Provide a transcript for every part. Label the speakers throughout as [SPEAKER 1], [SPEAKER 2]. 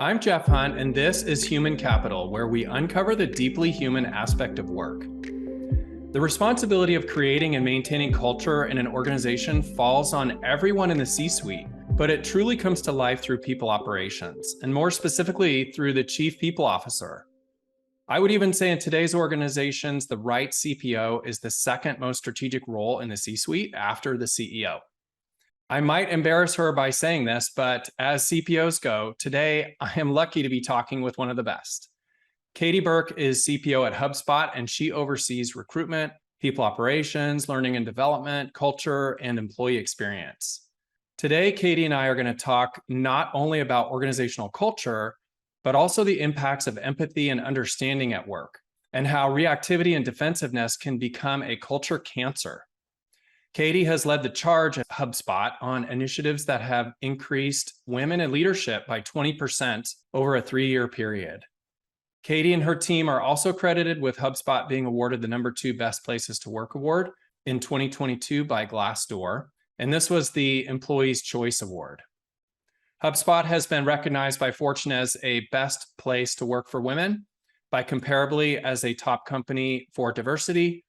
[SPEAKER 1] I'm Jeff Hunt, and this is Human Capital, where we uncover the deeply human aspect of work. The responsibility of creating and maintaining culture in an organization falls on everyone in the C-suite, but it truly comes to life through people operations, and more specifically through the Chief People Officer. I would even say in today's organizations, the right CPO is the second most strategic role in the C-suite after the CEO. I might embarrass her by saying this, but as CPOs go, today I am lucky to be talking with one of the best. Katie Burke is CPO at HubSpot, and she oversees recruitment, people operations, learning and development, culture, and employee experience. Today, Katie and I are going to talk not only about organizational culture, but also the impacts of empathy and understanding at work, and how reactivity and defensiveness can become a culture cancer. Katie has led the charge at HubSpot on initiatives that have increased women in leadership by 20% over a 3-year period. Katie and her team are also credited with HubSpot being awarded the #2 Best Places to Work award in 2022 by Glassdoor, and this was the Employees' Choice Award. HubSpot has been recognized by Fortune as a best place to work for women, by Comparably as a top company for diversity,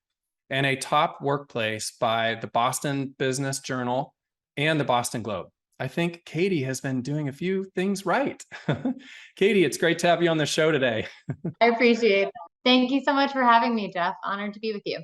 [SPEAKER 1] and a top workplace by the Boston Business Journal and the Boston Globe. I think Katie has been doing a few things right. Katie, it's great to have you on the show today.
[SPEAKER 2] I appreciate it. Thank you so much for having me, Jeff. Honored to be with you.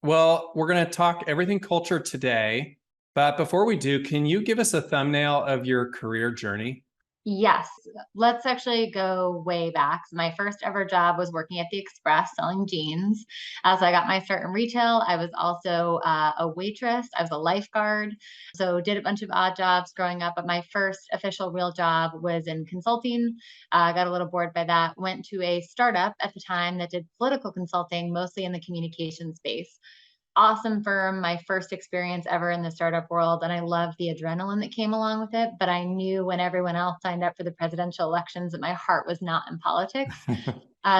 [SPEAKER 1] Well, we're going to talk everything culture today. But before we do, can you give us a thumbnail of your career journey?
[SPEAKER 2] Yes, let's actually go way back. So my first ever job was working at the Express selling jeans. So I got my start in retail. I was also a waitress. I was a lifeguard. So did a bunch of odd jobs growing up. But my first official real job was in consulting. Got a little bored by that. Went to a startup at the time that did political consulting, mostly in the communication space. Awesome firm, my first experience ever in the startup world. And I loved the adrenaline that came along with it. But I knew when everyone else signed up for the presidential elections that my heart was not in politics.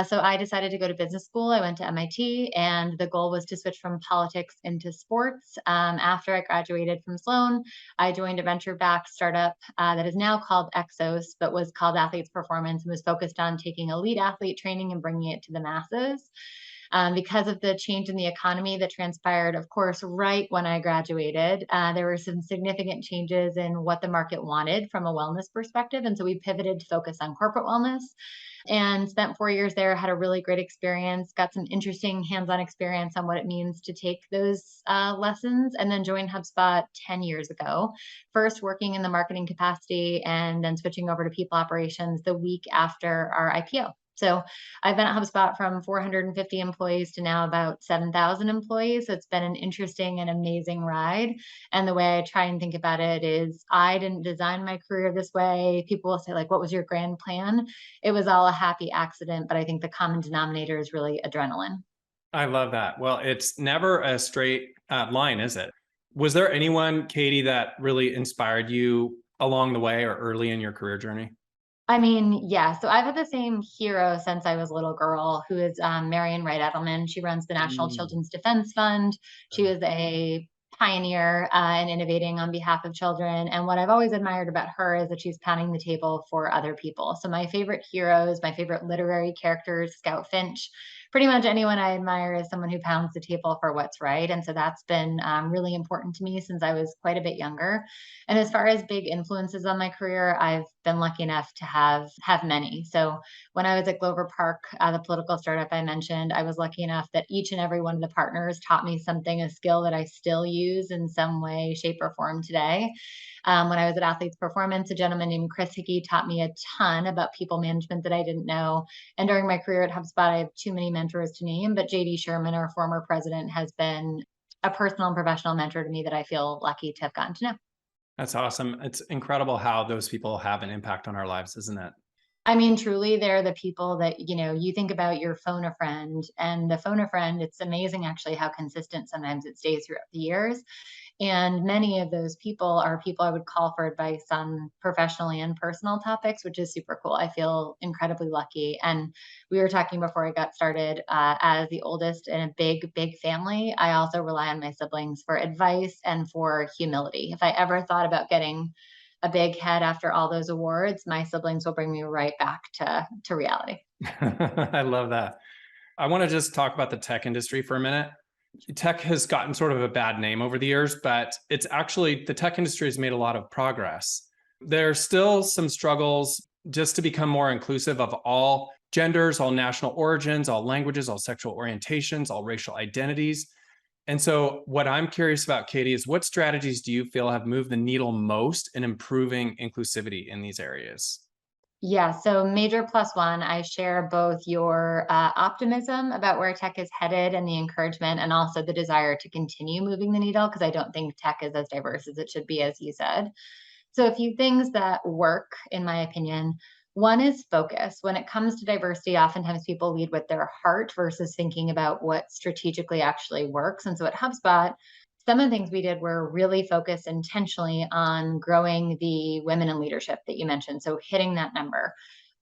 [SPEAKER 2] So I decided to go to business school. I went to MIT, and the goal was to switch from politics into sports. After I graduated from Sloan, I joined a venture-backed startup that is now called Exos, but was called Athletes Performance and was focused on taking elite athlete training and bringing it to the masses. Because of the change in the economy that transpired, of course, right when I graduated, there were some significant changes in what the market wanted from a wellness perspective. And so we pivoted to focus on corporate wellness and spent 4 years there, had a really great experience, got some interesting hands-on experience on what it means to take those lessons, and then joined HubSpot 10 years ago, first working in the marketing capacity and then switching over to people operations the week after our IPO. So I've been at HubSpot from 450 employees to now about 7,000 employees. So it's been an interesting and amazing ride. And the way I try and think about it is I didn't design my career this way. People will say, like, what was your grand plan? It was all a happy accident, but I think the common denominator is really adrenaline.
[SPEAKER 1] I love that. Well, it's never a straight line, is it? Was there anyone, Katie, that really inspired you along the way or early in your career journey?
[SPEAKER 2] I mean, yeah. So I've had the same hero since I was a little girl, who is Marion Wright Edelman. She runs the National Children's Defense Fund. She was a pioneer in innovating on behalf of children. And what I've always admired about her is that she's pounding the table for other people. So my favorite heroes, my favorite literary characters, Scout Finch, pretty much anyone I admire is someone who pounds the table for what's right. And so that's been really important to me since I was quite a bit younger. And as far as big influences on my career, I've been lucky enough to have many. So when I was at Glover Park, the political startup I mentioned, I was lucky enough that each and every one of the partners taught me something, a skill that I still use in some way, shape, or form today. When I was at Athletes Performance, a gentleman named Chris Hickey taught me a ton about people management that I didn't know. And during my career at HubSpot, I have too many mentors to name, but JD Sherman, our former president, has been a personal and professional mentor to me that I feel lucky to have gotten to know.
[SPEAKER 1] That's awesome. It's incredible how those people have an impact on our lives, isn't it?
[SPEAKER 2] I mean, truly, they're the people that, you think about your phone a friend, and the phone a friend, it's amazing actually how consistent sometimes it stays throughout the years. And many of those people are people I would call for advice on professional and personal topics, which is super cool. I feel incredibly lucky. And we were talking before I got started, as the oldest in a big, big family, I also rely on my siblings for advice and for humility. If I ever thought about getting a big head after all those awards, my siblings will bring me right back to reality.
[SPEAKER 1] I love that. I want to just talk about the tech industry for a minute. Tech has gotten sort of a bad name over the years, but it's actually, the tech industry has made a lot of progress. There's still some struggles just to become more inclusive of all genders, all national origins, all languages, all sexual orientations, all racial identities. And so what I'm curious about, Katie, is what strategies do you feel have moved the needle most in improving inclusivity in these areas?
[SPEAKER 2] Yeah, so major plus one, I share both your optimism about where tech is headed and the encouragement, and also the desire to continue moving the needle, because I don't think tech is as diverse as it should be, as you said. So a few things that work, in my opinion. One is focus. When it comes to diversity, oftentimes people lead with their heart versus thinking about what strategically actually works. And so at HubSpot, some of the things we did were really focused intentionally on growing the women in leadership that you mentioned. So hitting that number,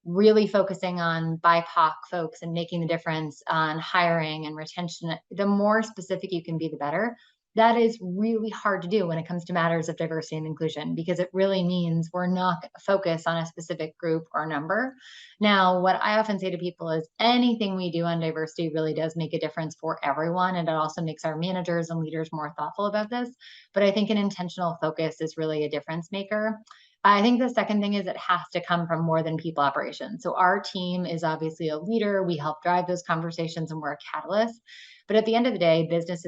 [SPEAKER 2] really focusing on BIPOC folks and making the difference on hiring and retention. The more specific you can be, the better. That is really hard to do when it comes to matters of diversity and inclusion, because it really means we're not focused on a specific group or number. Now, what I often say to people is anything we do on diversity really does make a difference for everyone. And it also makes our managers and leaders more thoughtful about this. But I think an intentional focus is really a difference maker. I think the second thing is it has to come from more than people operations. So our team is obviously a leader. We help drive those conversations and we're a catalyst. But at the end of the day, business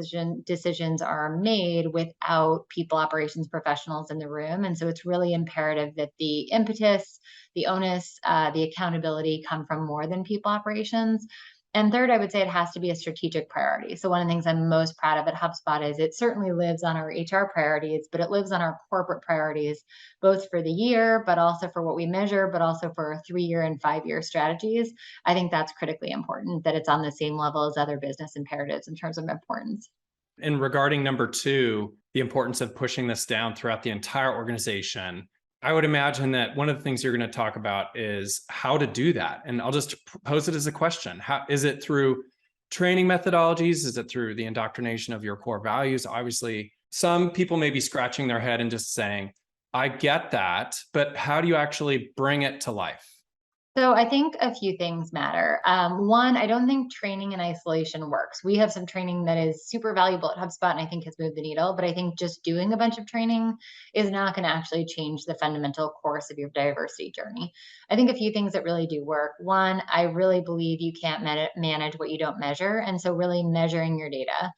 [SPEAKER 2] decisions are made without people operations professionals in the room. And so it's really imperative that the impetus, the onus, the accountability come from more than people operations. And third, I would say it has to be a strategic priority. So one of the things I'm most proud of at HubSpot is it certainly lives on our HR priorities, but it lives on our corporate priorities, both for the year, but also for what we measure, but also for our 3-year and 5-year strategies. I think that's critically important, that it's on the same level as other business imperatives in terms of importance.
[SPEAKER 1] And regarding number two, the importance of pushing this down throughout the entire organization, I would imagine that one of the things you're going to talk about is how to do that. And I'll just pose it as a question. How is it through training methodologies? Is it through the indoctrination of your core values? Obviously, some people may be scratching their head and just saying, I get that, but how do you actually bring it to life?
[SPEAKER 2] So I think a few things matter. One, I don't think training in isolation works. We have some training that is super valuable at HubSpot and I think has moved the needle, but I think just doing a bunch of training is not going to actually change the fundamental course of your diversity journey. I think a few things that really do work. One, I really believe you can't manage what you don't measure. And so really measuring your data.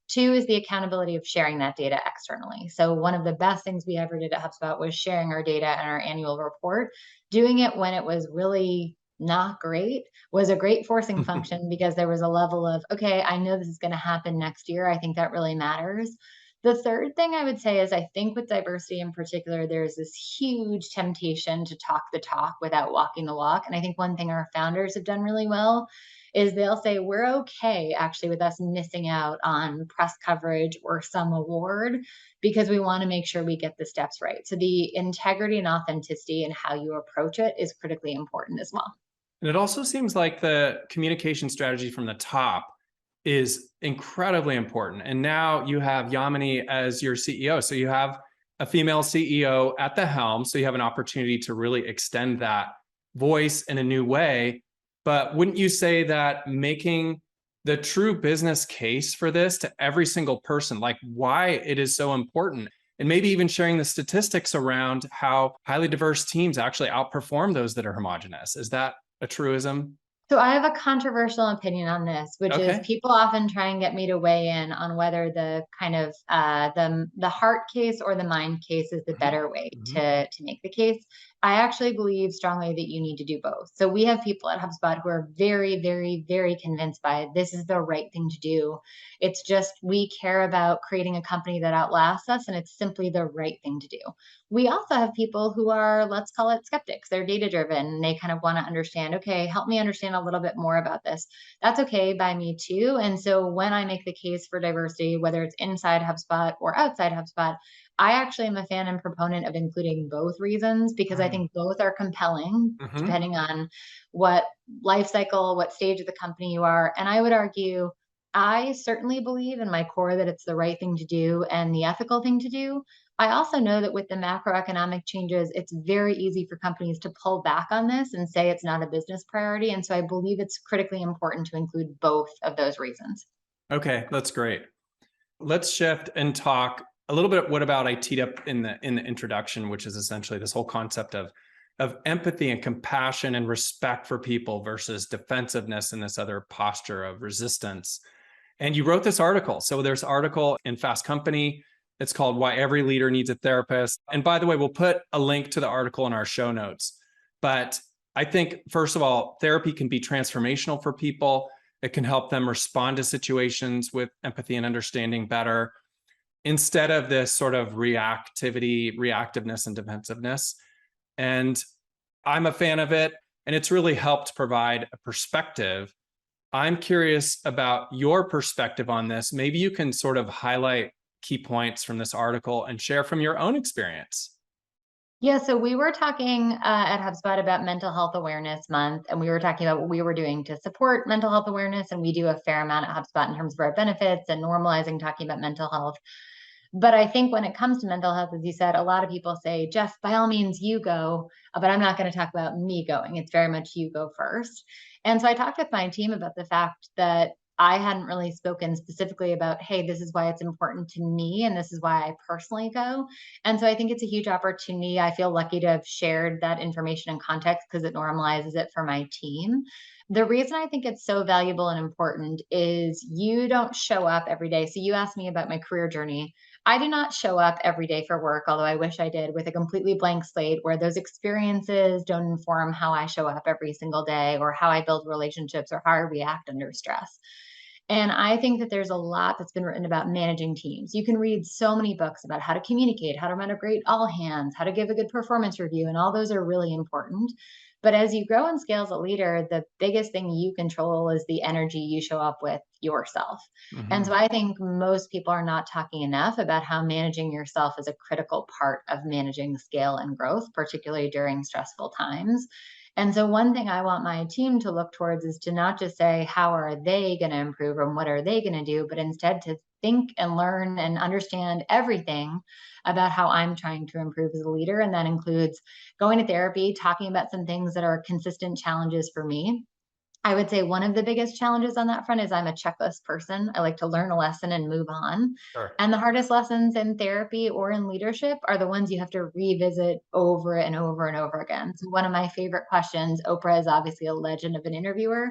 [SPEAKER 2] Two is the accountability of sharing that data externally. So one of the best things we ever did at HubSpot was sharing our data and our annual report. Doing it when it was really not great was a great forcing function, because there was a level of, okay, I know this is going to happen next year. I think that really matters. The third thing I would say is I think with diversity in particular, there's this huge temptation to talk the talk without walking the walk. And I think one thing our founders have done really well is they'll say, we're okay actually with us missing out on press coverage or some award, because we want to make sure we get the steps right. So the integrity and authenticity in how you approach it is critically important as well.
[SPEAKER 1] And it also seems like the communication strategy from the top is incredibly important. And now you have Yamini as your CEO. So you have a female CEO at the helm. So you have an opportunity to really extend that voice in a new way. But wouldn't you say that making the true business case for this to every single person, like why it is so important, and maybe even sharing the statistics around how highly diverse teams actually outperform those that are homogenous, is that a truism?
[SPEAKER 2] So I have a controversial opinion on this, which is
[SPEAKER 1] Okay.
[SPEAKER 2] people often try and get me to weigh in on whether the kind of the heart case or the mind case is the better way
[SPEAKER 1] Mhm.
[SPEAKER 2] to make the case. I actually believe strongly that you need to do both. So we have people at HubSpot who are very, very, very convinced by this is the right thing to do. It's just we care about creating a company that outlasts us, and it's simply the right thing to do. We also have people who are, let's call it skeptics. They're data driven and they kind of want to understand, okay, help me understand a little bit more about this. That's okay by me too. And so when I make the case for diversity, whether it's inside HubSpot or outside HubSpot, I actually am a fan and proponent of including both reasons, because I think both are compelling
[SPEAKER 1] Mhm.
[SPEAKER 2] depending on what life cycle, what stage of the company you are. And I would argue, I certainly believe in my core that it's the right thing to do and the ethical thing to do. I also know that with the macroeconomic changes, it's very easy for companies to pull back on this and say it's not a business priority. And so I believe it's critically important to include both of those reasons.
[SPEAKER 1] Okay, that's great. Let's shift and talk a little bit what about I teed up in the introduction, which is essentially this whole concept of empathy and compassion and respect for people versus defensiveness and this other posture of resistance. And you wrote this article. So there's an article in Fast Company. It's called Why Every Leader Needs a Therapist. And by the way, we'll put a link to the article in our show notes. But I think, first of all, therapy can be transformational for people. It can help them respond to situations with empathy and understanding better instead of this sort of reactiveness, and defensiveness. And I'm a fan of it. And it's really helped provide a perspective. I'm curious about your perspective on this. Maybe you can sort of highlight key points from this article and share from your own experience.
[SPEAKER 2] Yeah, so we were talking at HubSpot about Mental Health Awareness Month, and we were talking about what we were doing to support mental health awareness. And we do a fair amount at HubSpot in terms of our benefits and normalizing talking about mental health. But I think when it comes to mental health, as you said, a lot of people say, Jeff, by all means, you go, but I'm not going to talk about me going. It's very much you go first. And so I talked with my team about the fact that I hadn't really spoken specifically about, hey, this is why it's important to me, and this is why I personally go. And so I think it's a huge opportunity. I feel lucky to have shared that information and context because it normalizes it for my team. The reason I think it's so valuable and important is you don't show up every day. So you asked me about my career journey. I do not show up every day for work, although I wish I did, with a completely blank slate where those experiences don't inform how I show up every single day or how I build relationships or how I react under stress. And I think that there's a lot that's been written about managing teams. You can read so many books about how to communicate, how to run a great all hands, how to give a good performance review, and all those are really important. But as you grow and scale as a leader, the biggest thing you control is the energy you show up with yourself. And so
[SPEAKER 1] Mm-hmm.
[SPEAKER 2] I think most people are not talking enough about how managing yourself is a critical part of managing scale and growth, particularly during stressful times. And so, one thing I want my team to look towards is to not just say, how are they going to improve and what are they going to do, but instead to think and learn and understand everything about how I'm trying to improve as a leader. And that includes going to therapy, talking about some things that are consistent challenges for me. I would say one of the biggest challenges on that front is I'm a checklist person. I like to learn a lesson and move on.
[SPEAKER 1] Sure.
[SPEAKER 2] And the hardest lessons in therapy or in leadership are the ones you have to revisit over and over and over again. So, one of my favorite questions, Oprah is obviously a legend of an interviewer.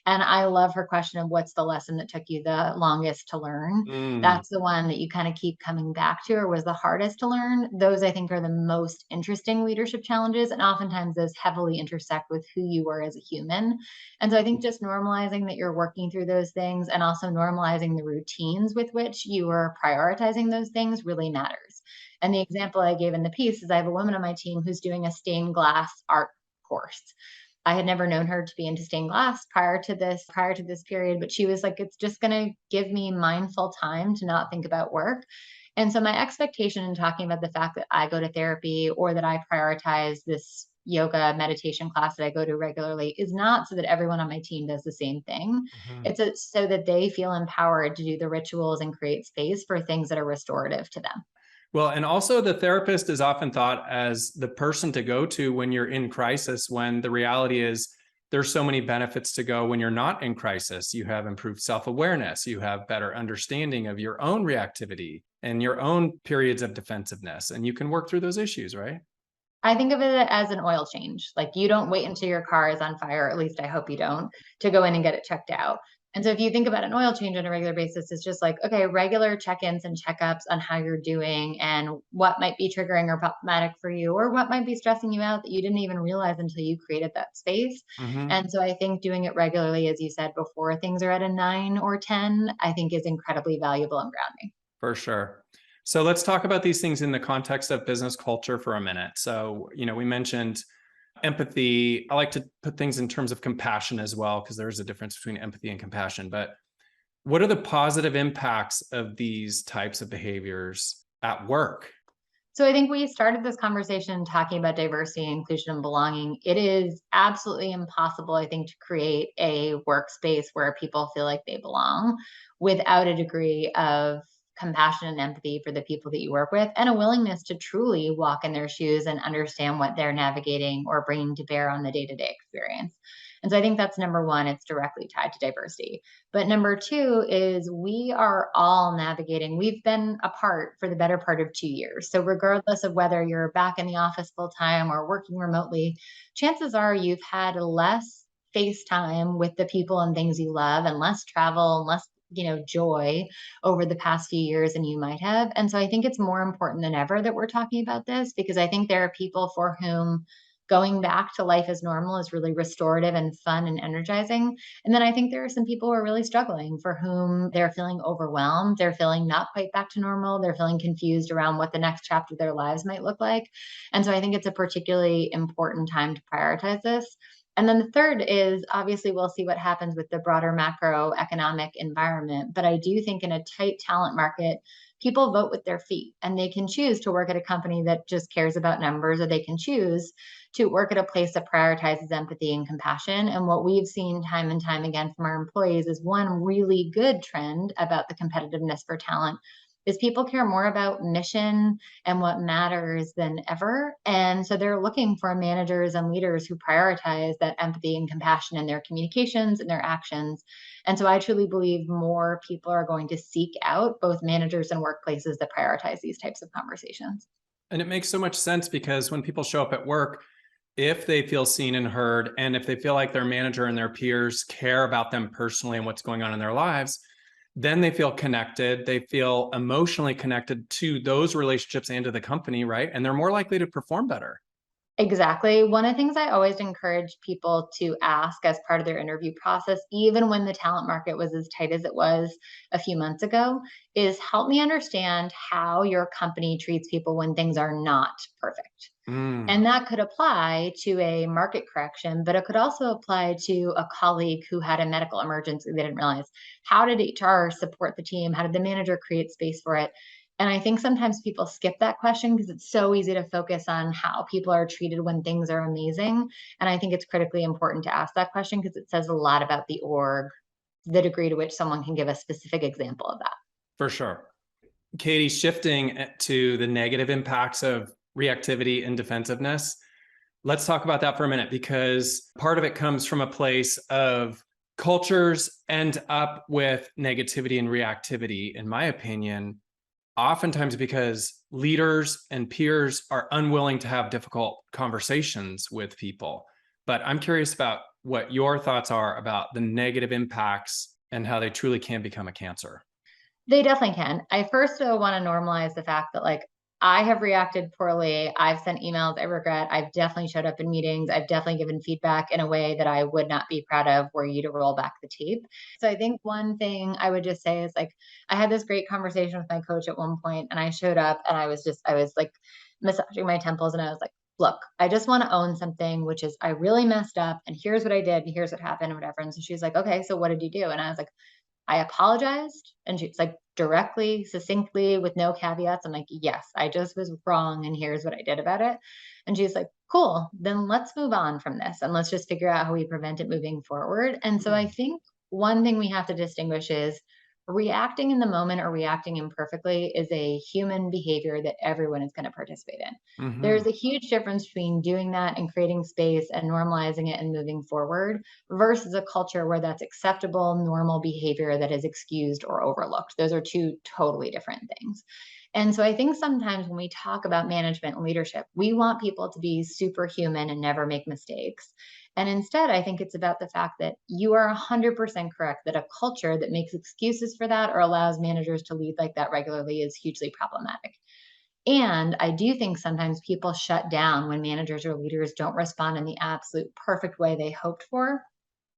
[SPEAKER 2] And I love her question of what's the lesson that took you the longest to learn?
[SPEAKER 1] Mm.
[SPEAKER 2] That's the one that you kind of keep coming back to, or was the hardest to learn. Those I think are the most interesting leadership challenges. And oftentimes those heavily intersect with who you were as a human. And so I think just normalizing that you're working through those things and also normalizing the routines with which you are prioritizing those things really matters. And the example I gave in the piece is I have a woman on my team who's doing a stained glass art course. I had never known her to be into stained glass prior to this period, but she was like, it's just going to give me mindful time to not think about work. And so my expectation in talking about the fact that I go to therapy or that I prioritize this yoga meditation class that I go to regularly is not so that everyone on my team does the same thing.
[SPEAKER 1] Mm-hmm.
[SPEAKER 2] So that they feel empowered to do the rituals and create space for things that are restorative to them.
[SPEAKER 1] Well, and also the therapist is often thought as the person to go to when you're in crisis, when the reality is there's so many benefits to go when you're not in crisis. You have improved self-awareness, you have better understanding of your own reactivity and your own periods of defensiveness, and you can work through those issues, right?
[SPEAKER 2] I think of it as an oil change. Like you don't wait until your car is on fire, at least I hope you don't, to go in and get it checked out. And so if you think about an oil change on a regular basis, it's just like, okay, regular check-ins and checkups on how you're doing and what might be triggering or problematic for you, or what might be stressing you out that you didn't even realize until you created that space.
[SPEAKER 1] Mm-hmm.
[SPEAKER 2] And so I think doing it regularly, as you said before, things are at a 9 or 10, I think is incredibly valuable and grounding.
[SPEAKER 1] For sure. So let's talk about these things in the context of business culture for a minute. So, we mentioned empathy. I like to put things in terms of compassion as well, because there's a difference between empathy and compassion. But what are the positive impacts of these types of behaviors at work?
[SPEAKER 2] So I think we started this conversation talking about diversity, inclusion, and belonging. It is absolutely impossible, I think, to create a workspace where people feel like they belong without a degree of compassion and empathy for the people that you work with, and a willingness to truly walk in their shoes and understand what they're navigating or bringing to bear on the day-to-day experience. And so I think that's number one. It's directly tied to diversity. But number two is we are all navigating. We've been apart for the better part of 2 years. So regardless of whether you're back in the office full time or working remotely, chances are you've had less face time with the people and things you love, and less travel, and less joy over the past few years than you might have. And so I think it's more important than ever that we're talking about this, because I think there are people for whom going back to life as normal is really restorative and fun and energizing. And then I think there are some people who are really struggling, for whom they're feeling overwhelmed. They're feeling not quite back to normal. They're feeling confused around what the next chapter of their lives might look like. And so I think it's a particularly important time to prioritize this. And then the third is, obviously we'll see what happens with the broader macroeconomic environment. But I do think in a tight talent market, people vote with their feet, and they can choose to work at a company that just cares about numbers, or they can choose to work at a place that prioritizes empathy and compassion. And what we've seen time and time again from our employees is one really good trend about the competitiveness for talent is people care more about mission and what matters than ever. And so they're looking for managers and leaders who prioritize that empathy and compassion in their communications and their actions. And so I truly believe more people are going to seek out both managers and workplaces that prioritize these types of conversations.
[SPEAKER 1] And it makes so much sense, because when people show up at work, if they feel seen and heard, and if they feel like their manager and their peers care about them personally and what's going on in their lives, then they feel connected. They feel emotionally connected to those relationships and to the company, right? And they're more likely to perform better.
[SPEAKER 2] Exactly. One of the things I always encourage people to ask as part of their interview process, even when the talent market was as tight as it was a few months ago, is help me understand how your company treats people when things are not perfect.
[SPEAKER 1] Mm.
[SPEAKER 2] And that could apply to a market correction, but it could also apply to a colleague who had a medical emergency they didn't realize. How did HR support the team? How did the manager create space for it? And I think sometimes people skip that question because it's so easy to focus on how people are treated when things are amazing. And I think it's critically important to ask that question, because it says a lot about the org, the degree to which someone can give a specific example of that.
[SPEAKER 1] For sure. Katie, shifting to the negative impacts of reactivity and defensiveness, let's talk about that for a minute, because part of it comes from a place of cultures end up with negativity and reactivity, in my opinion, oftentimes because leaders and peers are unwilling to have difficult conversations with people. But I'm curious about what your thoughts are about the negative impacts and how they truly can become a cancer.
[SPEAKER 2] They definitely can. I first want to normalize the fact that, like, I have reacted poorly. I've sent emails I regret. I've definitely showed up in meetings. I've definitely given feedback in a way that I would not be proud of were you to roll back the tape. So I think one thing I would just say is, like, I had this great conversation with my coach at one point, and I showed up and I was like massaging my temples, and I was like, look, I just want to own something, which is I really messed up, and here's what I did, and here's what happened, and whatever. And so she's like, okay, so what did you do? And I was like, I apologized. And she's like, directly, succinctly, with no caveats. I'm like, yes, I just was wrong. And here's what I did about it. And she's like, cool, then let's move on from this. And let's just figure out how we prevent it moving forward. And so I think one thing we have to distinguish is reacting in the moment or reacting imperfectly is a human behavior that everyone is going to participate in.
[SPEAKER 1] Mm-hmm.
[SPEAKER 2] There's a huge difference between doing that and creating space and normalizing it and moving forward versus a culture where that's acceptable, normal behavior that is excused or overlooked. Those are two totally different things. And so I think sometimes when we talk about management and leadership, we want people to be superhuman and never make mistakes. And instead, I think it's about the fact that you are 100% correct that a culture that makes excuses for that or allows managers to lead like that regularly is hugely problematic. And I do think sometimes people shut down when managers or leaders don't respond in the absolute perfect way they hoped for.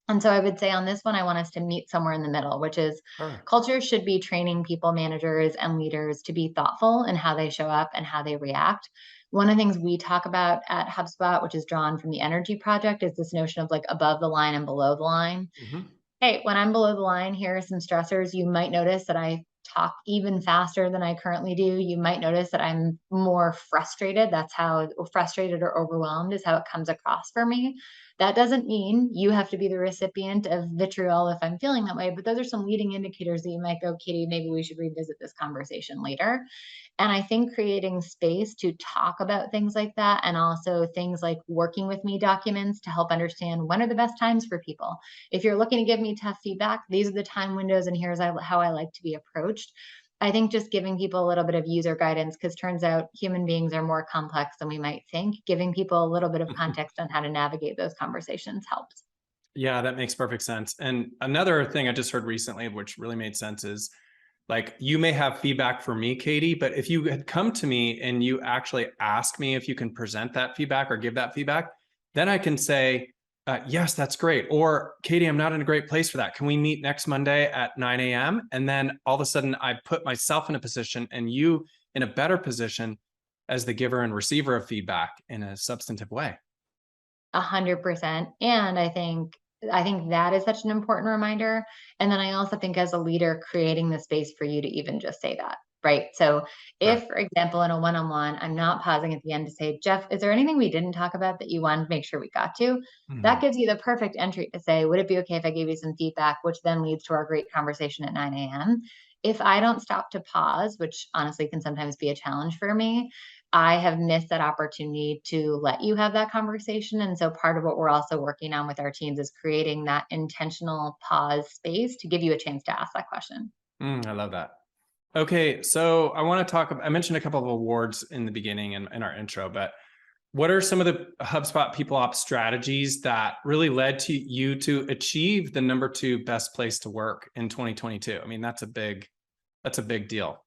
[SPEAKER 2] And so I would say on this one, I want us to meet somewhere in the middle, which is
[SPEAKER 1] Sure.
[SPEAKER 2] culture should be training people, managers, and leaders to be thoughtful in how they show up and how they react. One of the things we talk about at HubSpot, which is drawn from the Energy Project, is this notion of like above the line and below the line.
[SPEAKER 1] Mm-hmm.
[SPEAKER 2] Hey, when I'm below the line, here are some stressors. You might notice that I talk even faster than I currently do. You might notice that I'm more frustrated. That's how frustrated or overwhelmed is how it comes across for me. That doesn't mean you have to be the recipient of vitriol if I'm feeling that way, but those are some leading indicators that you might go, Katie, maybe we should revisit this conversation later. And I think creating space to talk about things like that, and also things like working with me documents to help understand when are the best times for people. If you're looking to give me tough feedback, these are the time windows, and here's how I like to be approached. I think just giving people a little bit of user guidance, because turns out human beings are more complex than we might think. Giving people a little bit of context on how to navigate those conversations helps.
[SPEAKER 1] Yeah, that makes perfect sense. And another thing I just heard recently, which really made sense, is like, you may have feedback for me, Katie, but if you had come to me and you actually ask me if you can present that feedback or give that feedback, then I can say, yes, that's great. Or, Katie, I'm not in a great place for that. Can we meet next Monday at 9 a.m.? And then all of a sudden I put myself in a position and you in a better position as the giver and receiver of feedback in a substantive way.
[SPEAKER 2] 100%. And I think that is such an important reminder. And then I also think as a leader, creating the space for you to even just say that, right? So
[SPEAKER 1] Sure.
[SPEAKER 2] if, for example, in a one-on-one, I'm not pausing at the end to say, Jeff, is there anything we didn't talk about that you wanted to make sure we got to? That
[SPEAKER 1] Mhm.
[SPEAKER 2] gives you the perfect entry to say, would it be okay if I gave you some feedback, which then leads to our great conversation at 9 a.m. If I don't stop to pause, which honestly can sometimes be a challenge for me, I have missed that opportunity to let you have that conversation. And so part of what we're also working on with our teams is creating that intentional pause space to give you a chance to ask that question.
[SPEAKER 1] I love that. Okay, so I want to talk. I mentioned a couple of awards in the beginning and in our intro, but what are some of the HubSpot People Ops strategies that really led to you to achieve the #2 best place to work in 2022? I mean, that's a big deal.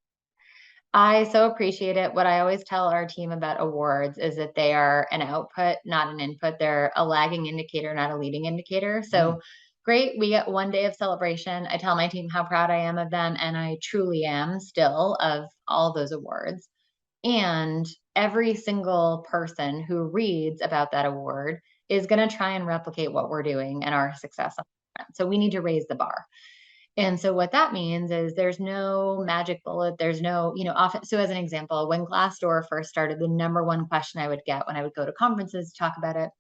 [SPEAKER 2] I so appreciate it. What I always tell our team about awards is that they are an output, not an input. They're a lagging indicator, not a leading indicator.
[SPEAKER 1] Mm.
[SPEAKER 2] So great, we get one day of celebration. I tell my team how proud I am of them, and I truly am still of all those awards. And every single person who reads about that award is going to try and replicate what we're doing and our success on that front. So we need to raise the bar. And so what that means is there's no magic bullet. There's no, often. So as an example, when Glassdoor first started, the number one question I would get when I would go to conferences to talk about it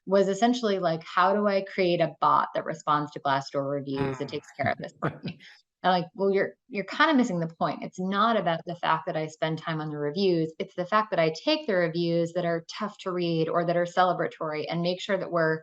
[SPEAKER 2] was essentially like, how do I create a bot that responds to Glassdoor reviews that
[SPEAKER 1] Mm.
[SPEAKER 2] takes care of this for me? And like, well, you're kind of missing the point. It's not about the fact that I spend time on the reviews. It's the fact that I take the reviews that are tough to read or that are celebratory and make sure that we're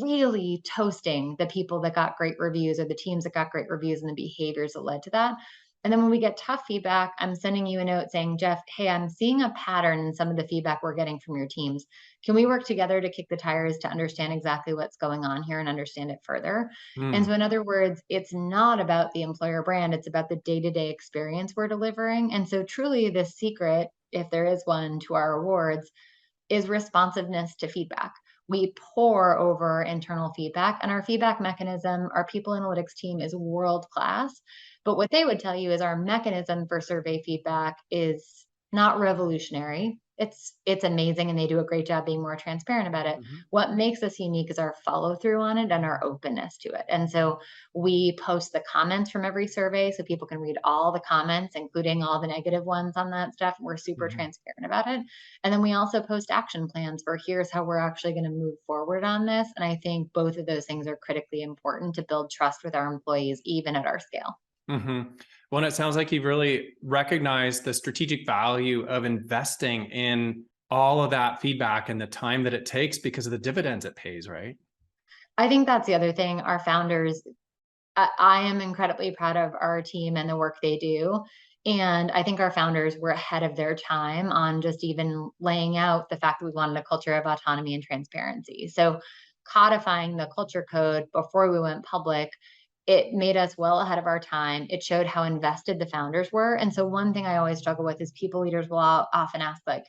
[SPEAKER 2] really toasting the people that got great reviews or the teams that got great reviews and the behaviors that led to that. And then when we get tough feedback, I'm sending you a note saying, Jeff, hey, I'm seeing a pattern in some of the feedback we're getting from your teams. Can we work together to kick the tires to understand exactly what's going on here and understand it further? And
[SPEAKER 1] Mm.
[SPEAKER 2] so, in other words, it's not about the employer brand, it's about the day to day experience we're delivering. And so, truly, the secret, if there is one, to our awards is responsiveness to feedback. We pour over internal feedback, and our feedback mechanism, our people analytics team is world class. But what they would tell you is our mechanism for survey feedback is not revolutionary. It's amazing, and they do a great job being more transparent about it.
[SPEAKER 1] Mhm.
[SPEAKER 2] What makes us unique is our follow through on it and our openness to it. And so we post the comments from every survey so people can read all the comments, including all the negative ones on that stuff. We're super
[SPEAKER 1] Mhm.
[SPEAKER 2] transparent about it. And then we also post action plans for here's how we're actually going to move forward on this. And I think both of those things are critically important to build trust with our employees, even at our scale.
[SPEAKER 1] Mhm. Well, and it sounds like you've really recognized the strategic value of investing in all of that feedback and the time that it takes because of the dividends it pays, right?
[SPEAKER 2] I think that's the other thing. Our founders, I am incredibly proud of our team and the work they do. And I think our founders were ahead of their time on just even laying out the fact that we wanted a culture of autonomy and transparency. So, codifying the culture code before we went public, it made us well ahead of our time. It showed how invested the founders were. And so, one thing I always struggle with is people leaders will often ask, like,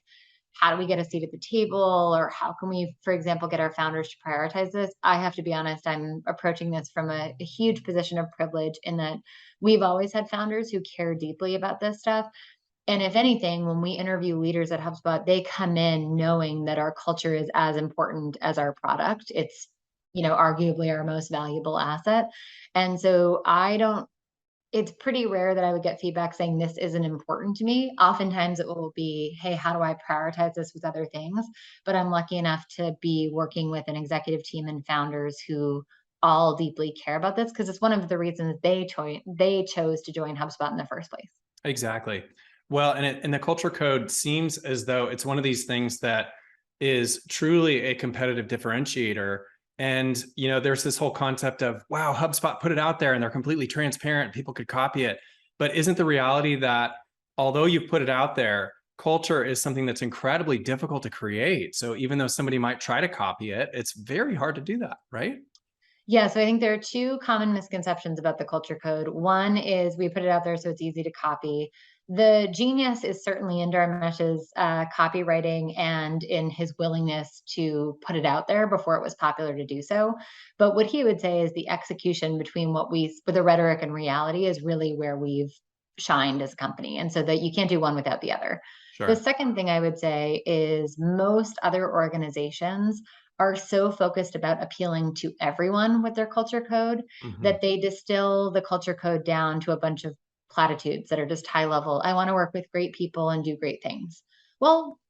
[SPEAKER 2] how do we get a seat at the table, or how can we, for example, get our founders to prioritize this? I have to be honest, I'm approaching this from a huge position of privilege in that we've always had founders who care deeply about this stuff. And if anything, when we interview leaders at HubSpot, they come in knowing that our culture is as important as our product. It's, arguably our most valuable asset. And so I don't it's pretty rare that I would get feedback saying this isn't important to me. Oftentimes it will be, hey, how do I prioritize this with other things? But I'm lucky enough to be working with an executive team and founders who all deeply care about this because it's one of the reasons they chose to join HubSpot in the first place.
[SPEAKER 1] Exactly. Well, and the culture code seems as though it's one of these things that is truly a competitive differentiator. And, there's this whole concept of, wow, HubSpot put it out there and they're completely transparent. People could copy it. But isn't the reality that although you've put it out there, culture is something that's incredibly difficult to create. So even though somebody might try to copy it, it's very hard to do that, right?
[SPEAKER 2] Yeah, so I think there are two common misconceptions about the culture code. One is we put it out there so it's easy to copy. The genius is certainly in Dharmesh's copywriting and in his willingness to put it out there before it was popular to do so. But what he would say is the execution between with the rhetoric and reality is really where we've shined as a company. And so that you can't do one without the other. The
[SPEAKER 1] Sure.
[SPEAKER 2] second thing I would say is most other organizations are so focused about appealing to everyone with their culture code
[SPEAKER 1] Hmm.
[SPEAKER 2] that they distill the culture code down to a bunch of platitudes that are just high level. I want to work with great people and do great things. Well,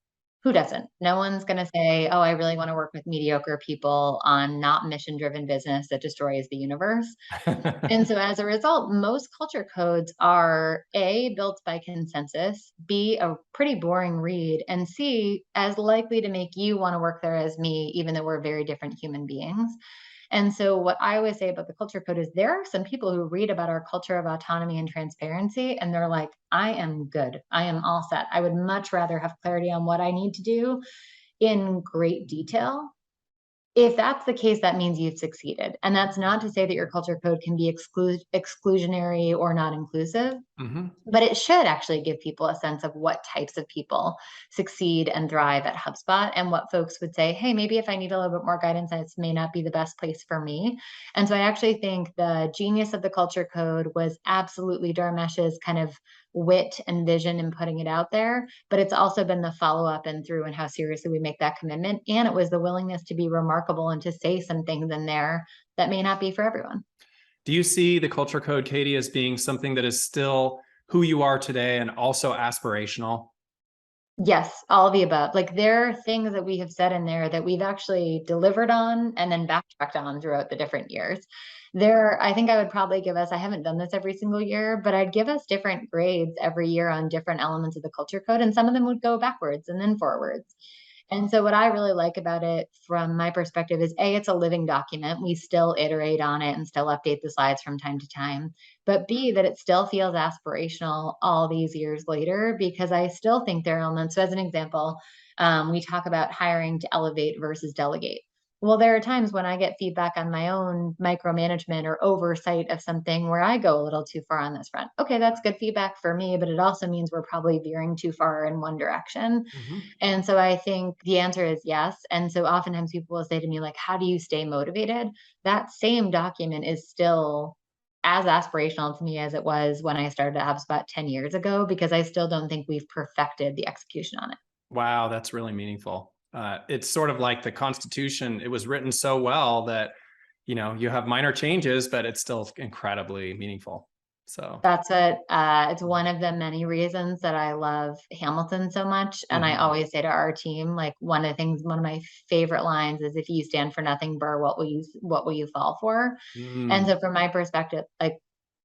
[SPEAKER 2] who doesn't? No one's going to say, oh, I really want to work with mediocre people on not mission driven business that destroys the universe. And so as a result, most culture codes are A, built by consensus, B, a pretty boring read, and C, as likely to make you want to work there as me, even though we're very different human beings. And so what I always say about the culture code is there are some people who read about our culture of autonomy and transparency, and they're like, I am good. I am all set. I would much rather have clarity on what I need to do in great detail. If that's the case, that means you've succeeded. And that's not to say that your culture code can be exclusionary or not inclusive,
[SPEAKER 1] Hmm.
[SPEAKER 2] but it should actually give people a sense of what types of people succeed and thrive at HubSpot and what folks would say, hey, maybe if I need a little bit more guidance, this may not be the best place for me. And so I actually think the genius of the culture code was absolutely Dharmesh's kind of wit and vision in putting it out there, but it's also been the follow up and through and how seriously we make that commitment. And it was the willingness to be remarkable and to say some things in there that may not be for everyone.
[SPEAKER 1] Do you see the culture code, Katie, as being something that is still who you are today and also aspirational?
[SPEAKER 2] Yes, all of the above. Like there are things that we have said in there that we've actually delivered on and then backtracked on throughout the different years. I think I would probably give us, I haven't done this every single year, but I'd give us different grades every year on different elements of the culture code. And some of them would go backwards and then forwards. And so what I really like about it from my perspective is A, it's a living document. We still iterate on it and still update the slides from time to time. But B, that it still feels aspirational all these years later, because I still think there are elements. So as an example, we talk about hiring to elevate versus delegate. Well, there are times when I get feedback on my own micromanagement or oversight of something where I go a little too far on this front. Okay, that's good feedback for me, but it also means we're probably veering too far in one direction.
[SPEAKER 1] Hmm.
[SPEAKER 2] And so I think the answer is yes. And so oftentimes people will say to me, like, how do you stay motivated? That same document is still as aspirational to me as it was when I started at HubSpot 10 years ago, because I still don't think we've perfected the execution on it.
[SPEAKER 1] Wow, that's really meaningful. It's sort of like the Constitution. It was written so well that, you have minor changes, but it's still incredibly meaningful. So,
[SPEAKER 2] It's one of the many reasons that I love Hamilton so much. And I
[SPEAKER 1] mhm.
[SPEAKER 2] always say to our team, like one of my favorite lines is if you stand for nothing, Burr, what will you fall for? And
[SPEAKER 1] Mm.
[SPEAKER 2] so from my perspective, like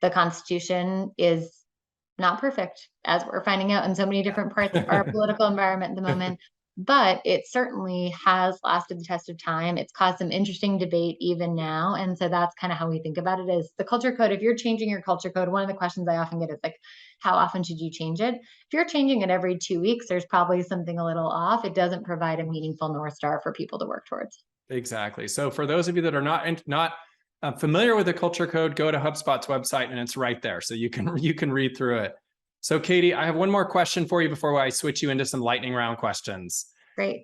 [SPEAKER 2] the Constitution is not perfect, as we're finding out in so many different parts of our political environment at the moment, but it certainly has lasted the test of time. It's caused some interesting debate even now. And so that's kind of how we think about it is the culture code. If you're changing your culture code, one of the questions I often get is like, how often should you change it? If you're changing it every 2 weeks, there's probably something a little off. It doesn't provide a meaningful North Star for people to work towards.
[SPEAKER 1] Exactly. So for those of you that are not familiar with the culture code, go to HubSpot's website and it's right there, so you can read through it. So Katie, I have one more question for you before I switch you into some lightning round questions.
[SPEAKER 2] Great.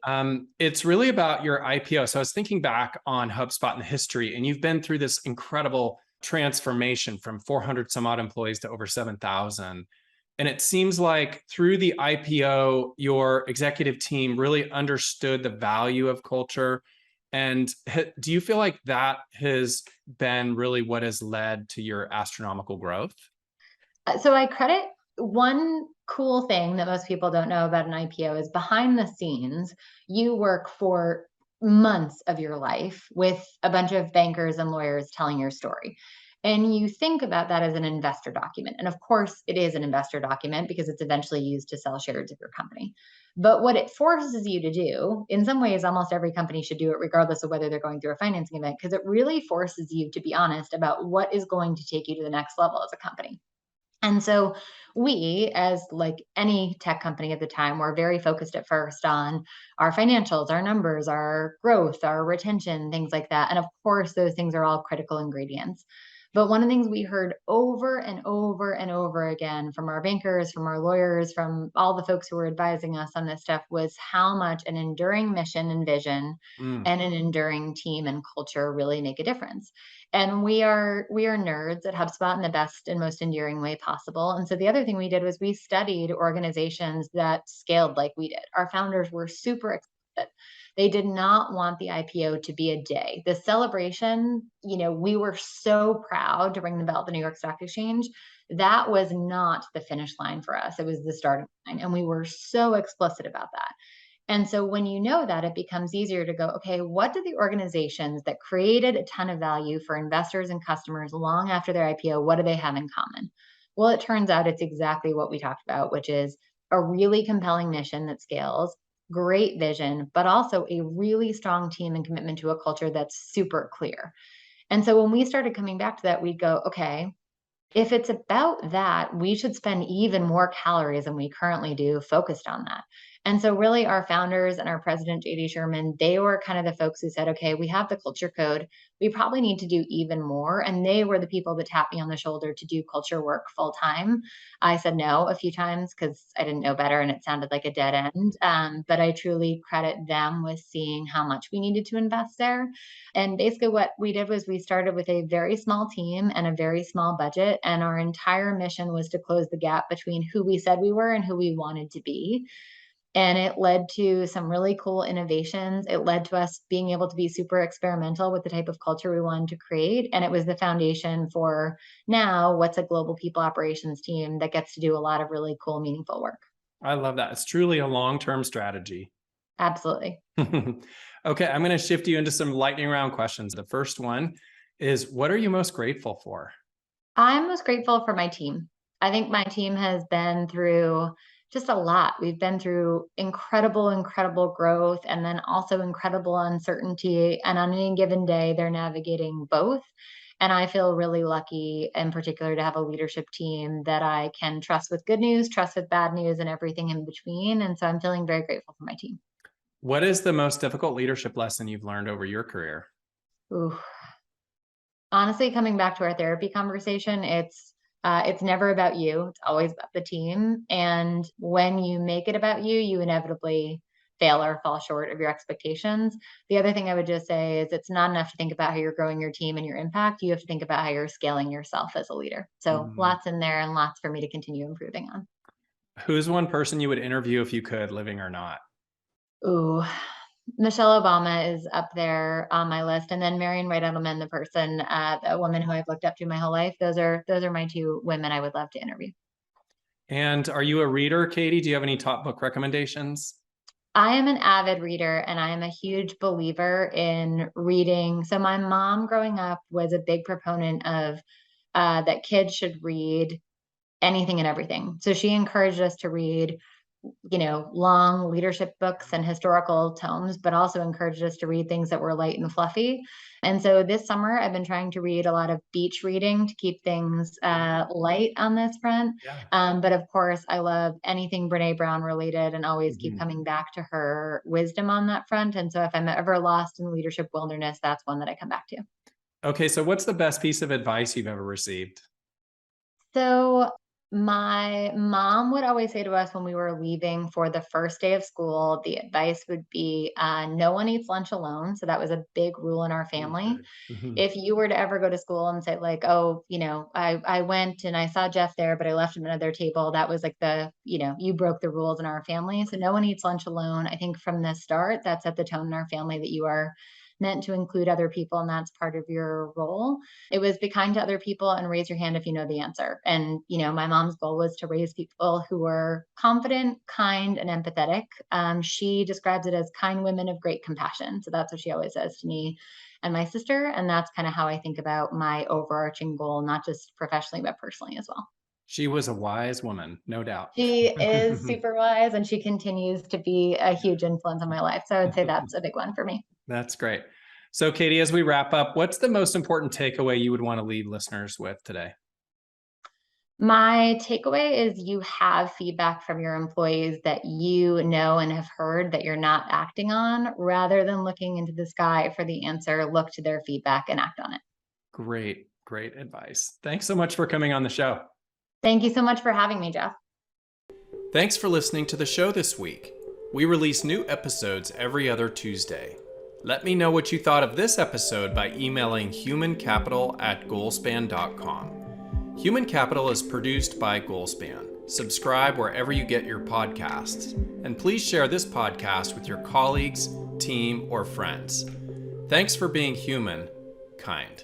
[SPEAKER 1] It's really about your IPO. So I was thinking back on HubSpot in the history, and you've been through this incredible transformation from 400 some odd employees to over 7,000. And it seems like through the IPO, your executive team really understood the value of culture. And do you feel like that has been really what has led to your astronomical growth?
[SPEAKER 2] So I credit one cool thing that most people don't know about an IPO is behind the scenes, you work for months of your life with a bunch of bankers and lawyers telling your story. And you think about that as an investor document. And of course, it is an investor document because it's eventually used to sell shares of your company. But what it forces you to do, in some ways, almost every company should do it, regardless of whether they're going through a financing event, because it really forces you to be honest about what is going to take you to the next level as a company. And so we, as like any tech company at the time, were very focused at first on our financials, our numbers, our growth, our retention, things like that. And of course, those things are all critical ingredients. But one of the things we heard over and over and over again from our bankers, from our lawyers, from all the folks who were advising us on this stuff was how much an enduring mission and vision
[SPEAKER 1] Mm.
[SPEAKER 2] and an enduring team and culture really make a difference. And we are nerds at HubSpot in the best and most endearing way possible. And so the other thing we did was we studied organizations that scaled like we did. Our founders were super excited. They did not want the IPO to be a day. The celebration, we were so proud to ring the bell at the New York Stock Exchange. That was not the finish line for us. It was the starting line. And we were so explicit about that. And so when you know that, it becomes easier to go, okay, what do the organizations that created a ton of value for investors and customers long after their IPO, what do they have in common? Well, it turns out it's exactly what we talked about, which is a really compelling mission that scales, great vision, but also a really strong team and commitment to a culture that's super clear. And so when we started coming back to that, we'd go, okay, if it's about that, we should spend even more calories than we currently do focused on that. And so really our founders and our president, JD Sherman, they were kind of the folks who said, okay, we have the culture code. We probably need to do even more. And they were the people that tapped me on the shoulder to do culture work full time. I said no a few times because I didn't know better and it sounded like a dead end. But I truly credit them with seeing how much we needed to invest there. And basically, what we did was we started with a very small team and a very small budget. And our entire mission was to close the gap between who we said we were and who we wanted to be. And it led to some really cool innovations. It led to us being able to be super experimental with the type of culture we wanted to create. And it was the foundation for now what's a global people operations team that gets to do a lot of really cool, meaningful work.
[SPEAKER 1] I love that. It's truly a long-term strategy.
[SPEAKER 2] Absolutely.
[SPEAKER 1] Okay, I'm going to shift you into some lightning round questions. The first one is, what are you most grateful for?
[SPEAKER 2] I'm most grateful for my team. I think my team has been through just a lot. We've been through incredible, incredible growth and then also incredible uncertainty. And on any given day, they're navigating both. And I feel really lucky in particular to have a leadership team that I can trust with good news, trust with bad news, and everything in between. And so I'm feeling very grateful for my team.
[SPEAKER 1] What is the most difficult leadership lesson you've learned over your career?
[SPEAKER 2] Ooh. Honestly, coming back to our therapy conversation, it's never about you. It's always about the team. And when you make it about you, you inevitably fail or fall short of your expectations. The other thing I would just say is it's not enough to think about how you're growing your team and your impact. You have to think about how you're scaling yourself as a leader. So
[SPEAKER 1] Mm.
[SPEAKER 2] lots in there and lots for me to continue improving on.
[SPEAKER 1] Who's one person you would interview if you could, living or not?
[SPEAKER 2] Ooh, Michelle Obama is up there on my list, and then Marion Wright Edelman, the woman who I've looked up to my whole life. Those are my two women I would love to interview.
[SPEAKER 1] And are you a reader, Katie? Do you have any top book recommendations?
[SPEAKER 2] I am an avid reader, and I am a huge believer in reading. So my mom, growing up, was a big proponent of that kids should read anything and everything. So she encouraged us to read long leadership books and historical tomes, but also encouraged us to read things that were light and fluffy. And so this summer, I've been trying to read a lot of beach reading to keep things light on this front.
[SPEAKER 1] Yeah.
[SPEAKER 2] But of course, I love anything Brene Brown related and always keep
[SPEAKER 1] Mhm.
[SPEAKER 2] coming back to her wisdom on that front. And so if I'm ever lost in leadership wilderness, that's one that I come back to.
[SPEAKER 1] Okay, so what's the best piece of advice you've ever received?
[SPEAKER 2] So my mom would always say to us when we were leaving for the first day of school, the advice would be no one eats lunch alone. So that was a big rule in our
[SPEAKER 1] Ooh,
[SPEAKER 2] family.
[SPEAKER 1] good. Mhm.
[SPEAKER 2] If you were to ever go to school and say like, oh, I went and I saw Jeff there, but I left him at another table, that was like you broke the rules in our family. So no one eats lunch alone. I think from the start, that set the tone in our family that you are meant to include other people and that's part of your role. It was be kind to other people and raise your hand if you know the answer. And, my mom's goal was to raise people who were confident, kind, and empathetic. She describes it as kind women of great compassion. So that's what she always says to me and my sister. And that's kind of how I think about my overarching goal, not just professionally, but personally as well.
[SPEAKER 1] She was a wise woman, no doubt.
[SPEAKER 2] She is super wise and she continues to be a huge influence on my life. So I would say that's a big one for me.
[SPEAKER 1] That's great. So, Katie, as we wrap up, what's the most important takeaway you would want to leave listeners with today?
[SPEAKER 2] My takeaway is you have feedback from your employees that you know and have heard that you're not acting on. Rather than looking into the sky for the answer, look to their feedback and act on it.
[SPEAKER 1] Great, great advice. Thanks so much for coming on the show.
[SPEAKER 2] Thank you so much for having me, Jeff.
[SPEAKER 1] Thanks for listening to the show this week. We release new episodes every other Tuesday. Let me know what you thought of this episode by emailing humancapital@goalspan.com. Human Capital is produced by Goalspan. Subscribe wherever you get your podcasts. And please share this podcast with your colleagues, team, or friends. Thanks for being human, kind.